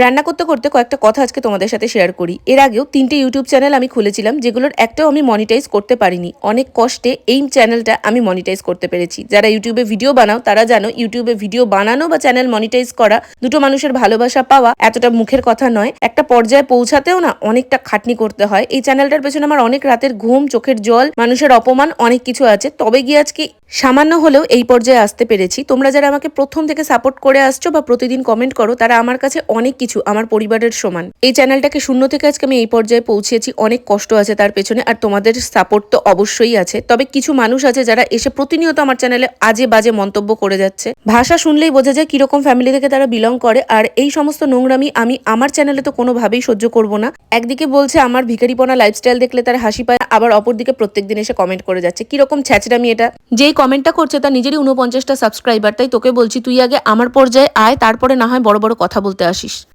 রান্না করতে করতে কয়েকটা কথা আজকে তোমাদের সাথে শেয়ার করি। এর আগেও 3টে ইউটিউব চ্যানেল আমি খুলেছিলাম, যেগুলোর একটাও আমি মনিটাইজ করতে পারিনি। অনেক কষ্টে এই চ্যানেলটা আমি মনিটাইজ করতে পেরেছি। যারা ইউটিউবে ভিডিও বানাও তারা জানো, ইউটিউবে ভিডিও বানানো বা চ্যানেল মনিটাইজ করা দুটো মানুষের ভালোবাসা পাওয়া এতটা মুখের কথা নয়। একটা পর্যায়ে পৌঁছাতেও না অনেকটা খাটনি করতে হয়। এই চ্যানেলটার পেছনে আমার অনেক রাতের ঘুম, চোখের জল, মানুষের অপমান, অনেক কিছু আছে। তবে গিয়ে আজকে সামান্য হলেও এই পর্যায়ে আসতে পেরেছি। তোমরা যারা আমাকে প্রথম থেকে সাপোর্ট করে আসছো বা প্রতিদিন কমেন্ট করো, তারা আমার কাছে অনেক কিছু, আমার পরিবারের সমান। এই চ্যানেলটাকে শূন্য থেকে আজকে আমি এই পর্যায়ে পৌঁছেছি। অনেক কষ্ট আছে তার পেছনে, আর তোমাদের সাপোর্ট তো অবশ্যই আছে। তবে কিছু মানুষ আছে যারা এসে প্রতিনিয়ত আমার চ্যানেলে আজে বাজে মন্তব্য করে যাচ্ছে। ভাষা শুনলেই বোঝা যায় কিরকম ফ্যামিলি থেকে তারা বিলং করে। আর এই সমস্ত নোংরামি আমি আমার চ্যানেলে তো কোনোভাবেই সহ্য করব না। একদিকে বলছে আমার ভিখারিপনা লাইফস্টাইল দেখলে তার হাসি পায়, আবার অপরদিকে প্রত্যেকদিন এসে কমেন্ট করে যাচ্ছে। কিরকম ছ্যাচরামি এটা! যেই কমেন্টটা করছে তার নিজেরই 49টা সাবস্ক্রাইবার। তাই তোকে বলছি, তুই আগে আমার পর্যায়ে আয়, তারপরে না হয় বড় বড় কথা বলতে আসিস।